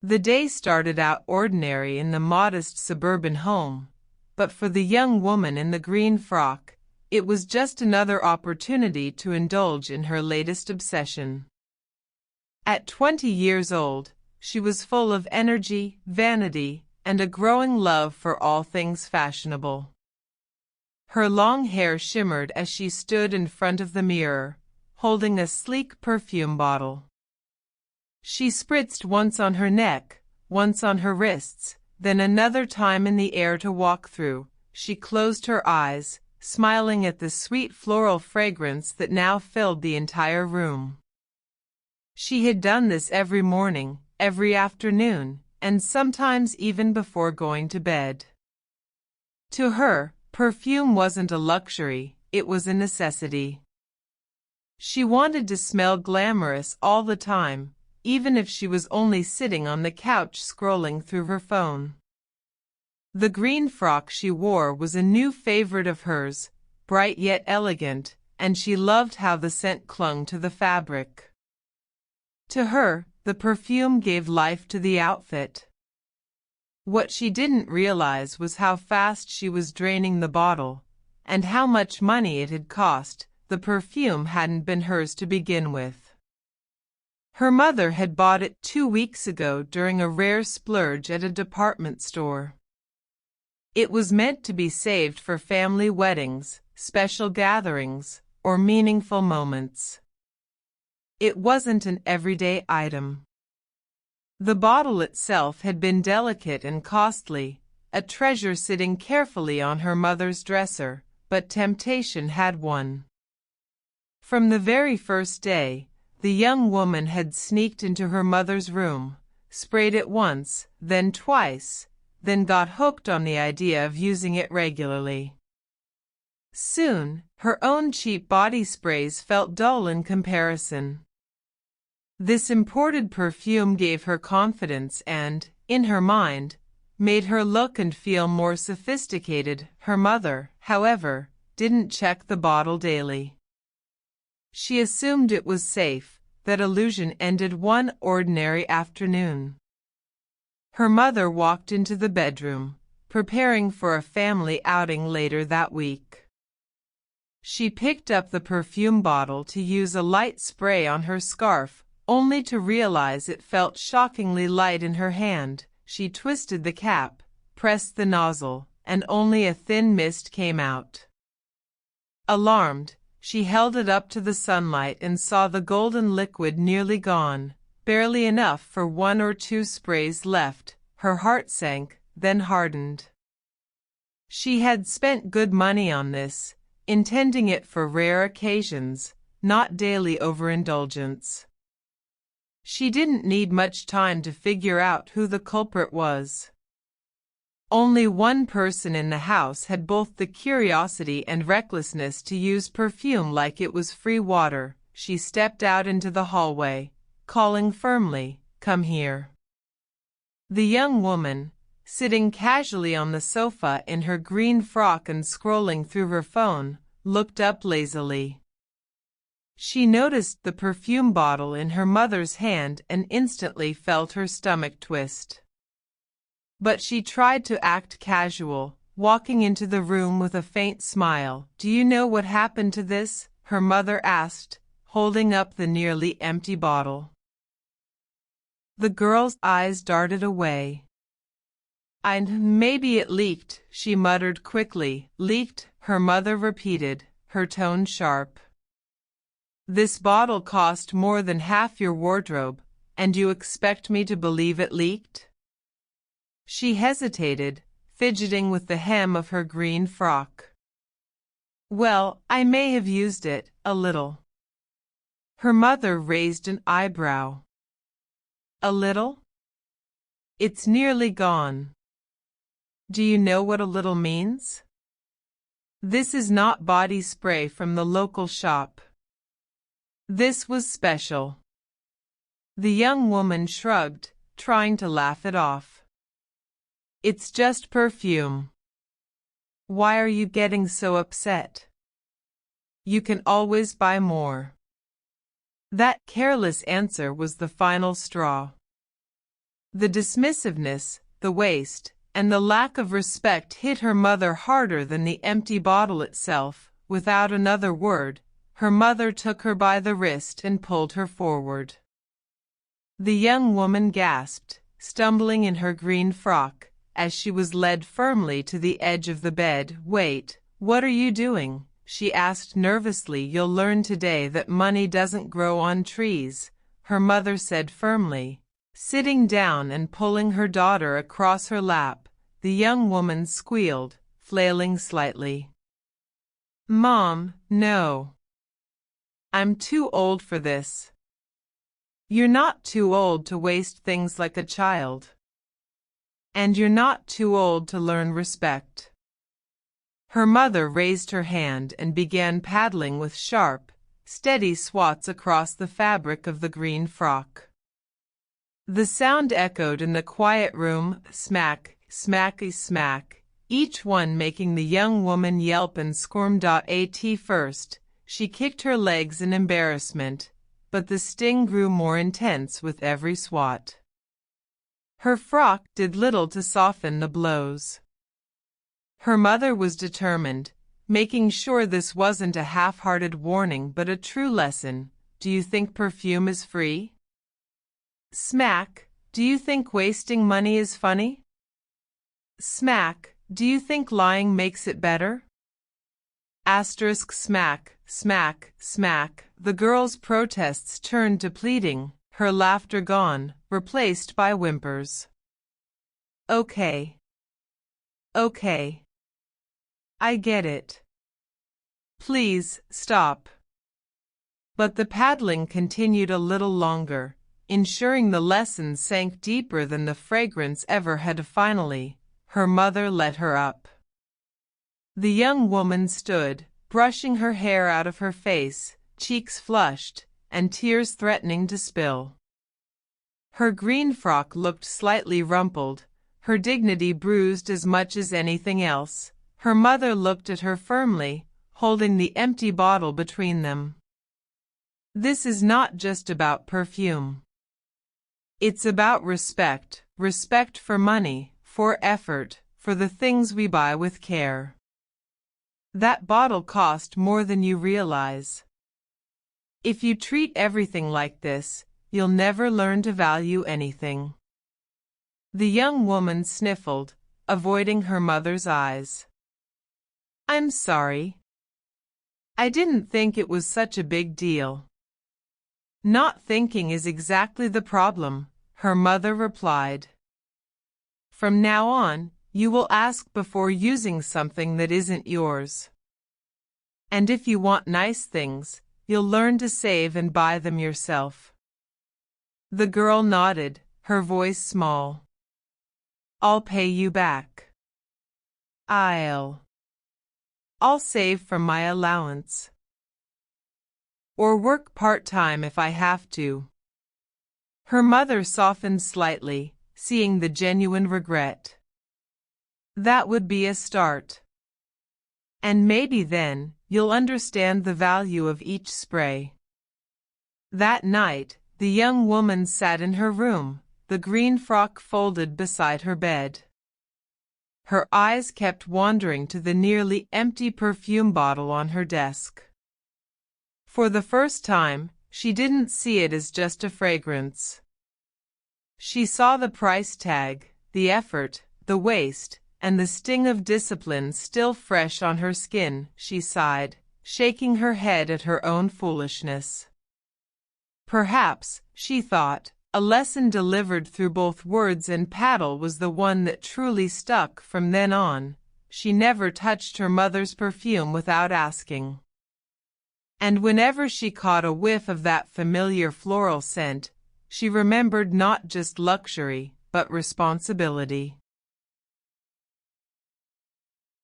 The day started out ordinary in the modest suburban home, but for the young woman in the green frock, it was just another opportunity to indulge in her latest obsession. At 20 years old, she was full of energy, vanity, and a growing love for all things fashionable. Her long hair shimmered as she stood in front of the mirror, holding a sleek perfume bottle. She spritzed once on her neck, once on her wrists, then another time in the air to walk through. She closed her eyes, smiling at the sweet floral fragrance that now filled the entire room. She had done this every morning, every afternoon, and sometimes even before going to bed. To her, perfume wasn't a luxury, it was a necessity. She wanted to smell glamorous all the time, even if she was only sitting on the couch scrolling through her phone. The green frock she wore was a new favorite of hers, bright yet elegant, and she loved how the scent clung to the fabric. To her, the perfume gave life to the outfit. What she didn't realize was how fast she was draining the bottle, and how much money it had cost. The perfume hadn't been hers to begin with. Her mother had bought it 2 weeks ago during a rare splurge at a department store. It was meant to be saved for family weddings, special gatherings, or meaningful moments. It wasn't an everyday item. The bottle itself had been delicate and costly, a treasure sitting carefully on her mother's dresser, but temptation had won. From the very first day, the young woman had sneaked into her mother's room, sprayed it once, then twice, then got hooked on the idea of using it regularly. Soon, her own cheap body sprays felt dull in comparison. This imported perfume gave her confidence and, in her mind, made her look and feel more sophisticated. Her mother, however, didn't check the bottle daily. She assumed it was safe. That illusion ended one ordinary afternoon. Her mother walked into the bedroom, preparing for a family outing later that week. She picked up the perfume bottle to use a light spray on her scarf, only to realize it felt shockingly light in her hand. She twisted the cap, pressed the nozzle, and only a thin mist came out. Alarmed, she held it up to the sunlight and saw the golden liquid nearly gone, barely enough for 1 or 2 sprays left. Her heart sank, then hardened. She had spent good money on this, intending it for rare occasions, not daily overindulgence. She didn't need much time to figure out who the culprit was. Only one person in the house had both the curiosity and recklessness to use perfume like it was free water. She stepped out into the hallway, calling firmly, "Come here." The young woman, sitting casually on the sofa in her green frock and scrolling through her phone, looked up lazily. She noticed the perfume bottle in her mother's hand and instantly felt her stomach twist. But she tried to act casual, walking into the room with a faint smile. "Do you know what happened to this?" her mother asked, holding up the nearly empty bottle. The girl's eyes darted away. Maybe it leaked," she muttered quickly. "Leaked," her mother repeated, her tone sharp. "This bottle cost more than half your wardrobe, and you expect me to believe it leaked?" She hesitated, fidgeting with the hem of her green frock. "Well, I may have used it, a little." Her mother raised an eyebrow. "A little? It's nearly gone." "Do you know what a little means?" "This is not body spray from the local shop. This was special." The young woman shrugged, trying to laugh it off. "It's just perfume. Why are you getting so upset? You can always buy more." That careless answer was the final straw. The dismissiveness, the waste, and the lack of respect hit her mother harder than the empty bottle itself. Without another word, her mother took her by the wrist and pulled her forward. The young woman gasped, stumbling in her green frock, as she was led firmly to the edge of the bed. "Wait, what are you doing?" she asked nervously. "You'll learn today that money doesn't grow on trees," her mother said firmly. Sitting down and pulling her daughter across her lap, the young woman squealed, flailing slightly. "Mom, no. I'm too old for this." "You're not too old to waste things like a child. And you're not too old to learn respect." Her mother raised her hand and began paddling with sharp, steady swats across the fabric of the green frock. The sound echoed in the quiet room, smack, smacky smack, each one making the young woman yelp and squirm. At first, she kicked her legs in embarrassment, but the sting grew more intense with every swat. Her frock did little to soften the blows. Her mother was determined, making sure this wasn't a half-hearted warning but a true lesson. "Do you think perfume is free?" Smack, "Do you think wasting money is funny?" Smack, "Do you think lying makes it better?" Asterisk smack, smack, smack. The girl's protests turned to pleading, her laughter gone, replaced by whimpers. "Okay. Okay. I get it. Please, stop." But the paddling continued a little longer, ensuring the lesson sank deeper than the fragrance ever had. Finally, her mother let her up. The young woman stood, brushing her hair out of her face, cheeks flushed, and tears threatening to spill. Her green frock looked slightly rumpled, her dignity bruised as much as anything else. Her mother looked at her firmly, holding the empty bottle between them. "This is not just about perfume. It's about respect, respect for money, for effort, for the things we buy with care. That bottle cost more than you realize. If you treat everything like this, you'll never learn to value anything." The young woman sniffled, avoiding her mother's eyes. "I'm sorry. I didn't think it was such a big deal." "Not thinking is exactly the problem," her mother replied. "From now on, you will ask before using something that isn't yours. And if you want nice things, you'll learn to save and buy them yourself." The girl nodded, her voice small. "I'll pay you back. I'll save from my allowance. Or work part-time if I have to." Her mother softened slightly, seeing the genuine regret. "That would be a start. And maybe then, you'll understand the value of each spray." That night, the young woman sat in her room, the green frock folded beside her bed. Her eyes kept wandering to the nearly empty perfume bottle on her desk. For the first time, she didn't see it as just a fragrance. She saw the price tag, the effort, the waste, and the sting of discipline still fresh on her skin. She sighed, shaking her head at her own foolishness. Perhaps, she thought, a lesson delivered through both words and paddle was the one that truly stuck. From then on, she never touched her mother's perfume without asking. And whenever she caught a whiff of that familiar floral scent, she remembered not just luxury, but responsibility.